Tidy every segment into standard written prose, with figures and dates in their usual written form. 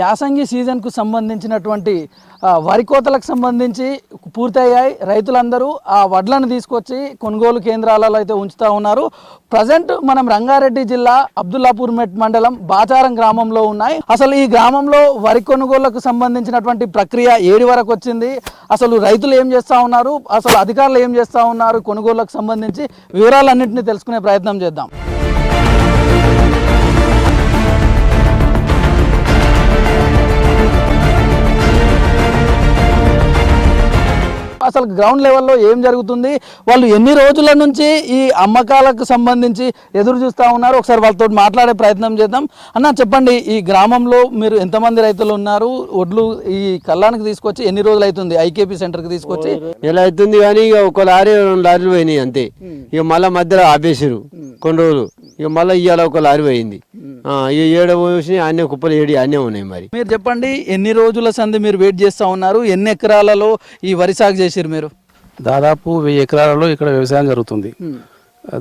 యాసంగి సీజన్కు సంబంధించినటువంటి వరి కోతలకు సంబంధించి పూర్తయ్యాయి. రైతులందరూ ఆ వడ్లను తీసుకొచ్చి కొనుగోలు కేంద్రాలలో అయితే ఉంచుతూ ఉన్నారు. ప్రజెంట్ మనం రంగారెడ్డి జిల్లా అబ్దుల్లాపూర్ మండలం బాచారం గ్రామంలో ఉన్నాయి. అసలు ఈ గ్రామంలో వరి కొనుగోళ్లకు సంబంధించినటువంటి ప్రక్రియ ఏడి వరకు వచ్చింది, అసలు రైతులు ఏం చేస్తూ ఉన్నారు, అసలు అధికారులు ఏం చేస్తూ ఉన్నారు, కొనుగోళ్లకు సంబంధించి వివరాలన్నింటినీ తెలుసుకునే ప్రయత్నం చేద్దాం. అసలు గ్రౌండ్ లెవెల్లో ఏం జరుగుతుంది, వాళ్ళు ఎన్ని రోజుల నుంచి ఈ అమ్మకాలకు సంబంధించి ఎదురు చూస్తూ ఉన్నారు, ఒకసారి వాళ్ళతో మాట్లాడే ప్రయత్నం చేద్దాం. అన్న చెప్పండి, ఈ గ్రామంలో మీరు ఎంతమంది రైతులు ఉన్నారు? ఒడ్లు ఈ కళ్ళానికి తీసుకొచ్చి ఎన్ని రోజులు అవుతుంది? ఐకేపీ సెంటర్కి తీసుకొచ్చి ఎలా అవుతుంది కానీ ఇక ఒక లారీ 2 లారీలు పోయినాయి అంతే. ఇక మళ్ళీ మధ్యలో ఆపేసారు కొన్ని రోజులు. ఇక మళ్ళీ ఇవాళ ఒక లారీ పోయింది. ఇక 7 పోసినాయి, అన్నీ కుప్పలు 7 అన్నీ ఉన్నాయి. మరి మీరు చెప్పండి, ఎన్ని రోజుల సంది మీరు వెయిట్ చేస్తూ ఉన్నారు? ఎన్ని ఎకరాలలో ఈ వరి సాగు చేసారు మీరు? దాదాపు 1000 ఎకరాలలో ఇక్కడ వ్యవసాయం జరుగుతుంది.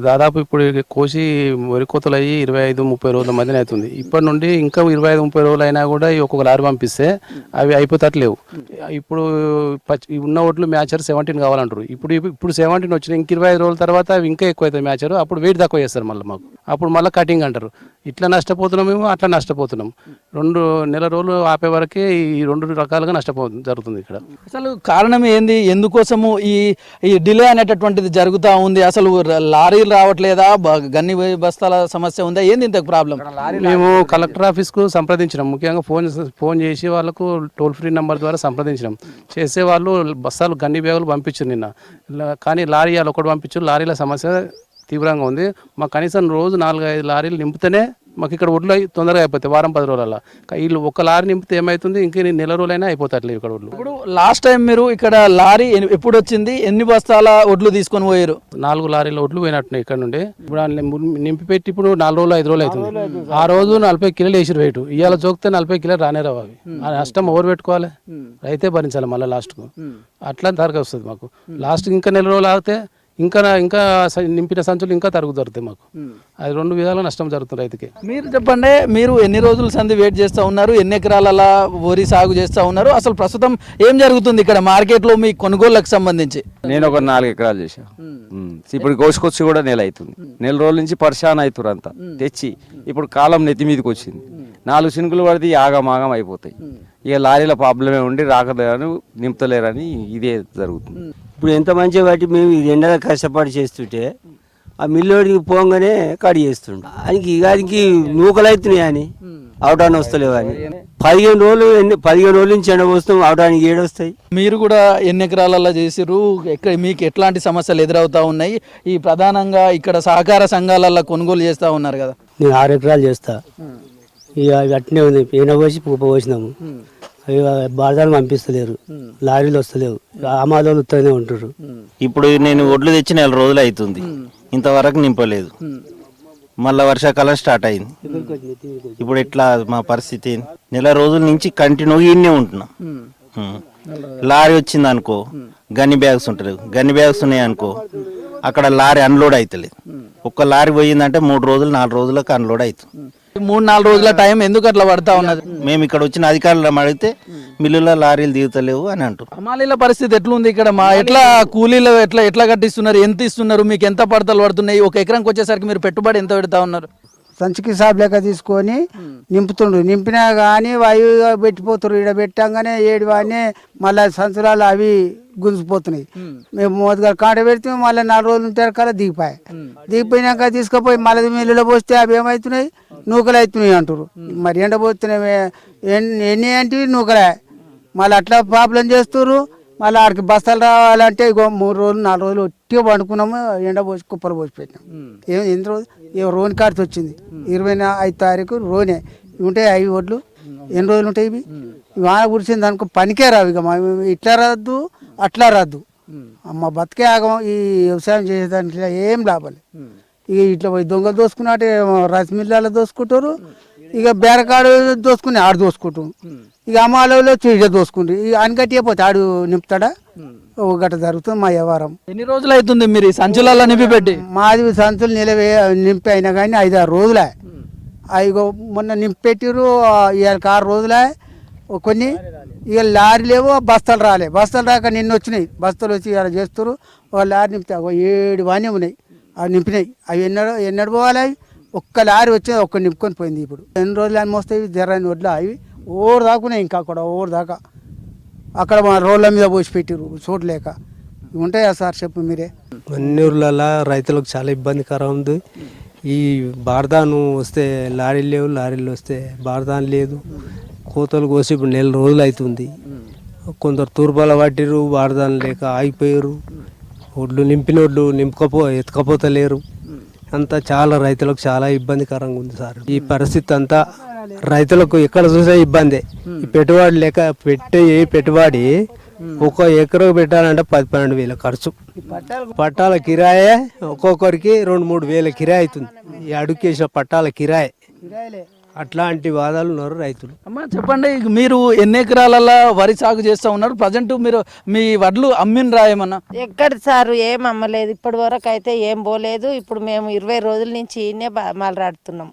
దాదాపు ఇప్పుడు కోసి వరి కోతలు అయ్యి 25-30 రోజుల మధ్యన అవుతుంది. ఇప్పటి నుండి ఇంకా 25-30 రోజులు అయినా కూడా ఒక్కొక్క లారీ పంపిస్తే అవి అయిపోతట్లేవు. ఇప్పుడు ఉన్న ఓట్లు మ్యాచర్ 17 కావాలంటారు. ఇప్పుడు 17 వచ్చినాయి. ఇంక 25 రోజుల తర్వాత అవి ఇంకా ఎక్కువ అవుతాయి మ్యాచర్. అప్పుడు వెయిట్ తక్కువ చేస్తారు మళ్ళీ మాకు. అప్పుడు మళ్ళీ కటింగ్ అంటారు. ఇట్లా నష్టపోతున్నాం మేము, అట్లా నష్టపోతున్నాం. 2 నెల రోజులు ఆపే వరకే ఈ 2 రకాలుగా జరుగుతుంది ఇక్కడ. అసలు కారణం ఏంది, ఎందుకోసము ఈ డిలే అనేటటువంటిది జరుగుతూ ఉంది? అసలు లారీలు రావట్లేదా, గన్ని బస్తాల సమస్య ఉందా, ఏంది ఇంత ప్రాబ్లం? మేము కలెక్టర్ ఆఫీస్కు సంప్రదించినాం. ముఖ్యంగా ఫోన్ చేసి వాళ్ళకు టోల్ ఫ్రీ నెంబర్ ద్వారా సంప్రదించినాం. చేసే వాళ్ళు బస్తాలు గన్ని బ్యాగులు పంపించారు నిన్న. కానీ లారీ ఒకటి పంపించారు. లారీల సమస్య తీవ్రంగా ఉంది. మాకు కనీసం రోజు 4-5 లారీలు నింపితేనే మాకు ఇక్కడ ఒడ్లు తొందరగా అయిపోతాయి. 10 రోజులలో వీళ్ళు ఒక లారీ నింపితే ఏమవుతుంది, ఇంక నెల రోజులైనా అయిపోతాయి ఇక్కడ ఒడ్లు. ఇప్పుడు లాస్ట్ టైం మీరు ఇక్కడ లారీ ఎప్పుడు వచ్చింది, ఎన్ని బస్తాల ఒడ్లు తీసుకొని పోయారు? 4 లారీల ఒడ్లు పోయినట్టున్నాయి ఇక్కడ నుండి. ఇప్పుడు నింపి పెట్టి ఇప్పుడు 4 రోజులు 5 రోజులు అవుతుంది. ఆ రోజు 40 కిలోలు వేసారు వెయిట్. ఇవాళ చోకితే 40 కిలోలు రానే రావు. అవి ఆ నష్టం ఎవరు పెట్టుకోవాలి? రైతే భరించాలి మళ్ళీ లాస్ట్కు. అట్లా తరగతి వస్తుంది మాకు. లాస్ట్కి ఇంకా నెల రోజులు ఆగితే ఇంకా నింపిన సంచులు ఇంకా దొరుకుతాయి మాకు. అది 2 విధాలుగా నష్టం జరుగుతుంది రైతుకి. మీరు చెప్పండి, మీరు ఎన్ని రోజుల సంది వెయిట్ చేస్తూ ఉన్నారు? ఎన్ని ఎకరాల వరి సాగు చేస్తూ ఉన్నారు? అసలు ప్రస్తుతం ఏం జరుగుతుంది ఇక్కడ మార్కెట్లో మీ కొనుగోళ్లకు సంబంధించి? నేను ఒక 4 ఎకరాలు చేశాను. ఇప్పుడు కోసుకొచ్చి కూడా నెల అవుతుంది. నెల రోజుల నుంచి పరిశాన్ అవుతారు అంతా తెచ్చి. ఇప్పుడు కాలం నెత్తి మీదకి వచ్చింది. 4 చినుకులు పడితే ఆగమాగం అయిపోతాయి. ఇక లారీల ప్రాబ్లమే ఉండి రాకలేరని నింపుతలేరని ఇదే జరుగుతుంది. ఇప్పుడు ఎంత మంచిగా బట్టి మేము ఎండలో కష్టపడి చేస్తుంటే ఆ మిల్లోడికి పోగానే కడి చేస్తుండే. ఆయనకి నూకలు అవుతున్నాయి అని అవటాన్ని వస్తలేవు అని 15 రోజుల నుంచి ఎండ పోస్తాం. అవటానికి 7 వస్తాయి. మీరు కూడా ఎన్ని ఎకరాలలో చేసిరు? మీకు ఎట్లాంటి సమస్యలు ఎదురవుతా ఉన్నాయి? ఈ ప్రధానంగా ఇక్కడ సహకార సంఘాలలో కొనుగోలు చేస్తూ ఉన్నారు కదా. నేను 6 ఎకరాలు చేస్తా. ఇక అట్నే ఉంది. ఈయన పోసి పూప పోసినాము. బాధలు పంపిస్తలేరు, లారీలు వస్తలేవు, ఆమాదోళ్ళు వస్తూనే ఉంటారు. ఇప్పుడు నేను ఒడ్లు తెచ్చి 4 రోజులు అవుతుంది, ఇంతవరకు నింపలేదు. మళ్ళా వర్షాకాలం స్టార్ట్ అయింది. ఇప్పుడు ఎట్లా మా పరిస్థితి? నెల రోజుల నుంచి కంటిన్యూగా ఇన్నే ఉంటున్నాం. లారీ వచ్చింది అనుకో, గన్ని బ్యాగ్స్ ఉంటాయి. గన్ని బ్యాగ్స్ ఉన్నాయి అనుకో, అక్కడ లారీ అన్లోడ్ అవుతలేదు. ఒక్క లారీ పోయిందంటే 3 రోజులు 4 రోజులకు అన్లోడ్ అవుతుంది. 3-4 రోజుల టైం ఎందుకు అట్లా పడతా ఉన్నది? మేము ఇక్కడ వచ్చిన అధికారులు అడిగితే మిల్లులో లారీలు దిగుతలేవు అని అంటారు. హమాలీల పరిస్థితి ఎట్లుంది ఇక్కడ? ఎట్లా కూలీలు ఎట్లా కట్టిస్తున్నారు? ఎంత ఇస్తున్నారు? మీకు ఎంత పడతలు పడుతున్నాయి? ఒక ఎకరానికి వచ్చేసరికి మీరు పెట్టుబడి ఎంత పెడతా ఉన్నారు? సంచికి సాబ్ లెక్క తీసుకొని నింపుతుండ్రు. నింపినా కానీ వాయు పెట్టిపోతారు. ఇక్కడ పెట్టంగానే 7 వాడినే మళ్ళీ సంచురాలు అవి గుంజిపోతున్నాయి. మేము మొదటిగా కాంట పెడితే మళ్ళీ 4 రోజులు ఉంటారు కదా దిగిపోయాయి. దిగిపోయినాక తీసుకుపోయి మళ్ళీ మిల్లులో పోస్తే అవి ఏమవుతున్నాయి, నూకలు అవుతున్నాయి అంటారు. మరి ఎండ పోతున్నాయి ఎన్ని అంటే నూకలే. మళ్ళీ అట్లా ప్రాబ్లం చేస్తారు. మళ్ళీ ఆడికి బస్తాలు రావాలంటే 3 రోజులు 4 రోజులు ఒట్టిగా పండుకున్నాము. ఎండ పోసి కుప్పలు పోసి పెట్టినాం. ఎన్ని రోజులు రోని కాడికి వచ్చింది. 25వ తారీఖు రోనే ఉంటాయి. 5 ఒడ్లు ఎన్ని రోజులు ఉంటాయి? ఇవి వాన కురిసింది అనుకో పనికే రావు. ఇక ఇట్లా రాద్దు అట్లా రాద్దు. అమ్మ బతికే ఆగం. ఈ వ్యవసాయం చేసేదానికి ఏం లాభాలి. ఇక ఇట్లా పోయి దొంగలు దోసుకున్నట్టే రైస్ మిల్లాలో దోసుకుంటారు. ఇక బేరకాడు దోసుకుని ఆడు దోసుకుంటాం. ఇక అమ్మాలలో చీడ దోసుకుంటారు. ఇక అనికట్టి పోతే ఆడు నింపుతాడా? ఒక గట్ట జరుగుతుంది మా వ్యవహారం. ఎన్ని రోజులు అవుతుంది మీరు సంచులలో నింపి పెట్టి? మాది సంచులు నింపి అయినా కానీ 5-6 రోజులే. అవి మొన్న నింపెట్టిరు. 6 రోజులే. కొన్ని ఇక లారీలేవో బస్తాలు రాలే, బస్తాలు రాక నిన్న వచ్చినాయి, బస్తాలు వచ్చి ఇలా చేస్తారు. ఒక లారీ నింపితే 7 వాణ్యం ఉన్నాయి, అవి నింపినాయి. అవి ఎన్నడు పోవాలి? అవి ఒక్క లారీ వచ్చేది ఒక్క నింపుకొని పోయింది. ఇప్పుడు ఎన్ని రోజులు అని మోస్తాయి జర్రని వడ్లు అవి ఓరు దాకున్నాయి, ఇంకా అక్కడ ఓరు దాకా అక్కడ మా రోడ్ల మీద పోసి పెట్టిరు చూడలేక. ఉంటాయా సార్ చెప్పు మీరే? అన్ని ఊర్లలో రైతులకు చాలా ఇబ్బందికరం ఉంది. ఈ బార్దాను వస్తే లారీలు లేవు, లారీలు వస్తే బార్దాన్ లేదు. కోతలు కోసి ఇప్పుడు 4 రోజులు అవుతుంది. కొందరు తూర్పాల పట్టిరు, బార్దాన్ లేక ఆగిపోయారు. ఒడ్లు నింపిన ఒడ్లు ఎత్తుకపోతలేరు. అంతా చాలా రైతులకు చాలా ఇబ్బందికరంగా ఉంది సార్. ఈ పరిస్థితి అంతా రైతులకు ఎక్కడ చూసే ఇబ్బందే. ఈ పెట్టుబడి లేక పెట్టుబడి 1 ఎకరం పెట్టాలంటే 10-12 వేల ఖర్చు. పట్టాల కిరాయే ఒక్కొక్కరికి 2-3 వేల కిరాయి అవుతుంది. ఈ అడుక్కేసిన పట్టాల కిరాయి. అట్లాంటి వాదాలు ఉన్నారు రైతులు. అమ్మ చెప్పండి, మీరు ఎన్ని ఎకరాలలో వరి సాగు చేస్తూ ఉన్నారు? ప్రజెంట్ మీరు మీ వడ్లు అమ్మినరా ఏమన్నా? ఎక్కడ సారు ఏం అమ్మలేదు ఇప్పటి వరకు అయితే, ఏం పోలేదు. ఇప్పుడు మేము 20 రోజుల నుంచి ఈయనే మాట్లాడుతున్నాం.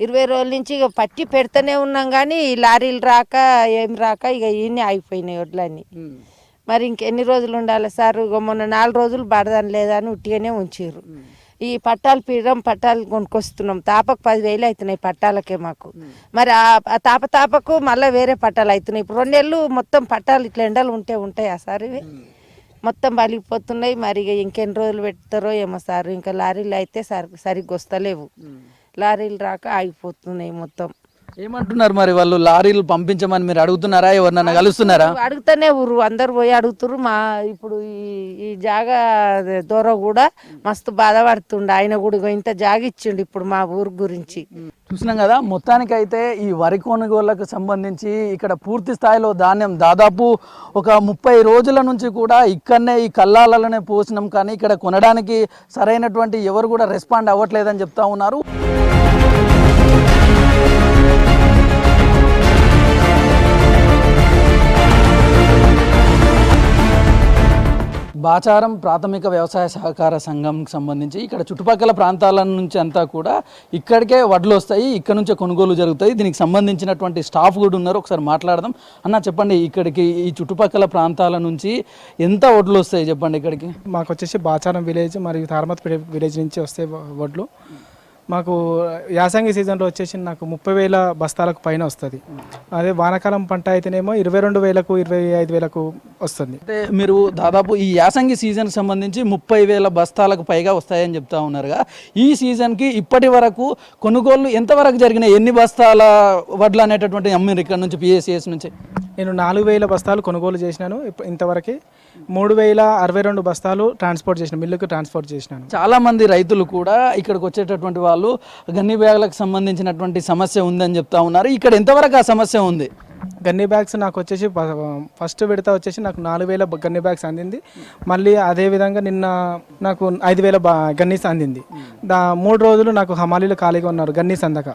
20 రోజుల నుంచి ఇక పట్టి పెడుతూనే ఉన్నాం, కానీ ఈ లారీలు రాక ఏం రాక ఇక ఈయనే ఆగిపోయినాయి వడ్లన్నీ. మరి ఇంకెన్ని రోజులు ఉండాలి సార్? ఇక మొన్న 4 రోజులు పడదాని లేదా అని ఉట్టిగానే ఉంచారు. ఈ పట్టాలు పట్టాలు కొనుక్కొస్తున్నాం. తాపకు 10,000 అవుతున్నాయి పట్టాలకే మాకు. మరి ఆ తాపకు మళ్ళీ వేరే పట్టాలు అవుతున్నాయి. ఇప్పుడు 2 నెలలు మొత్తం పట్టాలు ఇట్లా ఎండలు ఉంటాయా సార్? ఇవి మొత్తం బలిగిపోతున్నాయి. మరి ఇక ఇంకెన్ని రోజులు పెడతారో ఏమో సార్. ఇంకా లారీలు అయితే సరిగ్గా వస్తలేవు, లారీలు రాక ఆగిపోతున్నాయి మొత్తం. ఏమంటున్నారు మరి వాళ్ళు? లారీలు పంపించమని మీరు అడుగుతున్నారా? ఎవరినన్నా కలుస్తున్నారా? అడుగుతానే ఊరు అందరు పోయి అడుగుతురు. మా ఇప్పుడు ఈ జాగా దూర కూడా మస్తు బాధపడుతుండే. ఆయన కూడా ఇంత జాగ ఇచ్చిండు ఇప్పుడు మా ఊరు గురించి. చూసినాం కదా, మొత్తానికైతే ఈ వరి కొనుగోళ్లకు సంబంధించి ఇక్కడ పూర్తి స్థాయిలో ధాన్యం దాదాపు ఒక 30 రోజుల నుంచి కూడా ఇక్కడనే ఈ కల్లాలలోనే పోసినాం, కానీ ఇక్కడ కొనడానికి సరైనటువంటి ఎవరు కూడా రెస్పాండ్ అవ్వట్లేదని చెప్తా ఉన్నారు. బాచారం ప్రాథమిక వ్యవసాయ సహకార సంఘంకి సంబంధించి ఇక్కడ చుట్టుపక్కల ప్రాంతాల నుంచి అంతా కూడా ఇక్కడికే వడ్లు వస్తాయి, ఇక్కడ నుంచే కొనుగోలు జరుగుతాయి. దీనికి సంబంధించినటువంటి స్టాఫ్ కూడా ఉన్నారు, ఒకసారి మాట్లాడదాం. అన్న చెప్పండి, ఇక్కడికి ఈ చుట్టుపక్కల ప్రాంతాల నుంచి ఎంత వడ్లు వస్తాయి చెప్పండి ఇక్కడికి? మాకు వచ్చేసి బాచారం విలేజ్ మరియు తారమత్ విలేజ్ నుంచి వస్తాయి వడ్లు. మాకు యాసంగి సీజన్లో వచ్చేసి నాకు 30,000 బస్తాలకు పైన వస్తుంది. అదే వానాకాలం పంట అయితేనేమో 22,000 25,000 వస్తుంది. అంటే మీరు దాదాపు ఈ యాసంగి సీజన్కి సంబంధించి 30,000 బస్తాలకు పైగా వస్తాయని చెప్తా ఉన్నారుగా. ఈ సీజన్కి ఇప్పటి వరకు కొనుగోళ్లు ఎంతవరకు జరిగినాయి? ఎన్ని బస్తాల వడ్లు అనేటటువంటి అమ్మిరు ఇక్కడ నుంచి పిఎస్సిఎస్ నుంచి? నేను 4,000 బస్తాలు కొనుగోలు చేసినాను. ఇంతవరకు 3,062 బస్తాలు ట్రాన్స్పోర్ట్ చేసిన మిల్లుకు ట్రాన్స్పోర్ట్ చేసినాను. చాలా మంది రైతులు కూడా ఇక్కడికి వచ్చేటటువంటి వాళ్ళు గన్ని బ్యాగులకు సంబంధించినటువంటి సమస్య ఉందని చెప్తా ఉన్నారు. ఇక్కడ ఎంతవరకు ఆ సమస్య ఉంది? గన్నీ బ్యాగ్స్ నాకు వచ్చేసి ఫస్ట్ విడత వచ్చేసి నాకు 4,000 గన్నీ బ్యాగ్స్ అందింది. మళ్ళీ అదేవిధంగా నిన్న నాకు 5,000 గన్నీస్ అందింది. 3 రోజులు నాకు హమాలీలు ఖాళీగా ఉన్నారు గన్నీస్ అందక.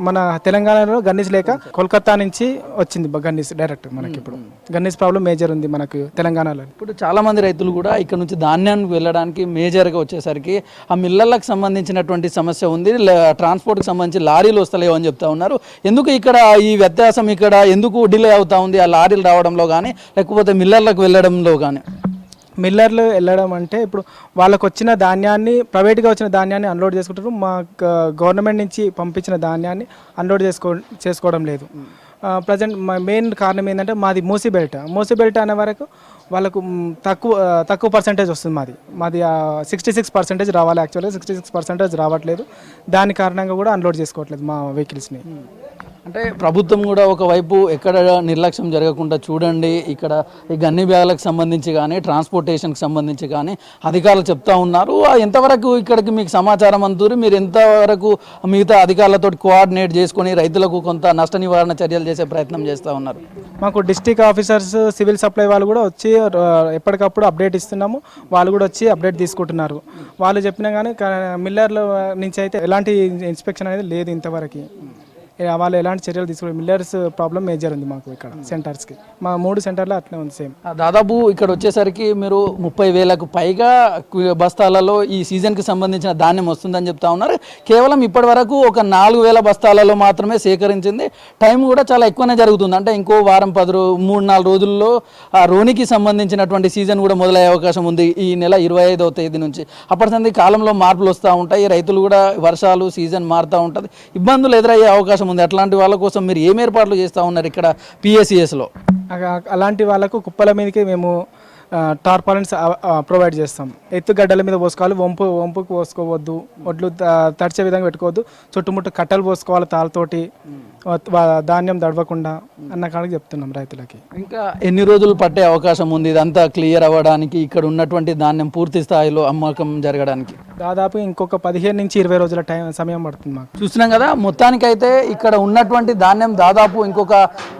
మన తెలంగాణలో గన్నీస్ లేక కోల్కతా నుంచి వచ్చింది గన్నీస్ డైరెక్ట్. మనకి ఇప్పుడు గన్నీస్ ప్రాబ్లం మేజర్ ఉంది మనకు తెలంగాణలో. ఇప్పుడు చాలా మంది రైతులు కూడా ఇక్కడ నుంచి ధాన్యానికి వెళ్ళడానికి మేజర్గా వచ్చేసరికి ఆ మిల్లర్లకు సంబంధించినటువంటి సమస్య ఉంది, ట్రాన్స్పోర్ట్కి సంబంధించి లారీలు వస్తలేవు అని చెప్తా ఉన్నారు. ఎందుకు ఇక్కడ ఈ వ్యత్యాసం, ఇక్కడ ఎందుకు డిలే అవుతా ఉంది? ఆ లారీలు రావడంలో కానీ లేకపోతే మిల్లర్లకు వెళ్ళడంలో కానీ? మిల్లర్లు వెళ్ళడం అంటే ఇప్పుడు వాళ్ళకు వచ్చిన ధాన్యాన్ని, ప్రైవేట్గా వచ్చిన ధాన్యాన్ని అన్లోడ్ చేసుకుంటారు. మా గవర్నమెంట్ నుంచి పంపించిన ధాన్యాన్ని అన్లోడ్ చేసుకోవడం లేదు. ప్రజెంట్ మెయిన్ కారణం ఏంటంటే మాది మూసీ బెల్ట్ అనే వరకు వాళ్ళకు తక్కువ పర్సెంటేజ్ వస్తుంది. మాది 66% రావాలి. యాక్చువల్గా 66% రావట్లేదు. దాని కారణంగా కూడా అన్లోడ్ చేసుకోవట్లేదు మా వెహికల్స్ని. అంటే ప్రభుత్వం కూడా ఒకవైపు ఎక్కడ నిర్లక్ష్యం జరగకుండా చూడండి, ఇక్కడ ఈ గన్ని బ్యాగులకు సంబంధించి కానీ ట్రాన్స్పోర్టేషన్కి సంబంధించి కానీ అధికారులు చెప్తా ఉన్నారు. ఎంతవరకు ఇక్కడికి మీకు సమాచారం అందుతుంది? మీరు ఎంతవరకు మిగతా అధికారులతో కోఆర్డినేట్ చేసుకొని రైతులకు కొంత నష్ట నివారణ చర్యలు చేసే ప్రయత్నం చేస్తూ ఉన్నారు? మాకు డిస్ట్రిక్ట్ ఆఫీసర్స్, సివిల్ సప్లై వాళ్ళు కూడా వచ్చి ఎప్పటికప్పుడు అప్డేట్ ఇస్తున్నాము. వాళ్ళు కూడా వచ్చి అప్డేట్ తీసుకుంటున్నారు. వాళ్ళు చెప్పినా కానీ మిల్లర్ల నుంచి అయితే ఎలాంటి ఇన్స్పెక్షన్ అనేది లేదు ఇంతవరకు. వాళ్ళు ఎలాంటి చర్యలు తీసుకోవాలి. మిల్లర్స్ ప్రాబ్లం మేజర్ ఉంది మాకు ఇక్కడ సెంటర్స్కి, మా 3 సెంటర్లో అట్లే ఉంది సేమ్. దాదాపు ఇక్కడ వచ్చేసరికి మీరు 30,000కు పైగా బస్తాలలో ఈ సీజన్కి సంబంధించిన ధాన్యం వస్తుందని చెప్తా ఉన్నారు. కేవలం ఇప్పటి వరకు ఒక 4,000 బస్తాలలో మాత్రమే సేకరించింది. టైం కూడా చాలా ఎక్కువనే జరుగుతుంది. అంటే ఇంకో వారం 3-4 రోజుల్లో ఆ రోనికి సంబంధించినటువంటి సీజన్ కూడా మొదలయ్యే అవకాశం ఉంది ఈ నెల 25వ తేదీ నుంచి. అప్పటి సంది కాలంలో మార్పులు వస్తూ ఉంటాయి, రైతులు కూడా వర్షాలు సీజన్ మారుతూ ఉంటుంది, ఇబ్బందులు ఎదురయ్యే అవకాశం ఉంది. అట్లాంటి వాళ్ళ కోసం మీరు ఏం ఏర్పాట్లు చేస్తూ ఉన్నారు ఇక్కడ PSESలో? అలాంటి వాళ్ళకు కుప్పల మీదకి మేము టార్పాలిన్స్ ప్రొవైడ్ చేస్తాం. ఎత్తుగడ్డల మీద పోసుకోవాలి, వంపుకు పోసుకోవద్దు, ఒడ్లు తడిచే విధంగా పెట్టుకోవద్దు, చుట్టుముట్టు కట్టలు పోసుకోవాలి తాళ్ళతోటి, ధాన్యం దడవకుండా అన్న కాడికి చెప్తున్నాం రైతులకి. ఇంకా ఎన్ని రోజులు పట్టే అవకాశం ఉంది ఇదంతా క్లియర్ అవ్వడానికి, ఇక్కడ ఉన్నటువంటి ధాన్యం పూర్తి స్థాయిలో అమ్మకం జరగడానికి? దాదాపు ఇంకొక 15 నుంచి 20 రోజుల సమయం పడుతుంది మాకు. చూస్తున్నాం కదా, మొత్తానికైతే ఇక్కడ ఉన్నటువంటి ధాన్యం దాదాపు ఇంకొక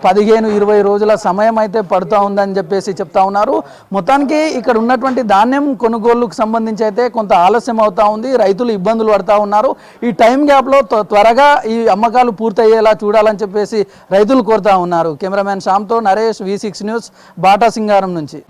15-20 రోజుల సమయం అయితే పడుతూ ఉందని చెప్పేసి చెప్తా ఉన్నారు. మొత్తానికి ఇక్కడ ఉన్నటువంటి ధాన్యం కొనుగోలుకు సంబంధించి అయితే కొంత ఆలస్యం అవుతా ఉంది, రైతులు ఇబ్బందులు పడుతూ ఉన్నారు. ఈ టైం గ్యాప్లో త్వరగా ఈ అమ్మకాలు పూర్తయ్యేలా చూడాలని చెప్పేసి రైతులు కోరుతా ఉన్నారు. కెమెరామ్యాన్ శ్యామ్తో నరేష్, V6 న్యూస్, బాటా సింగారం నుంచి.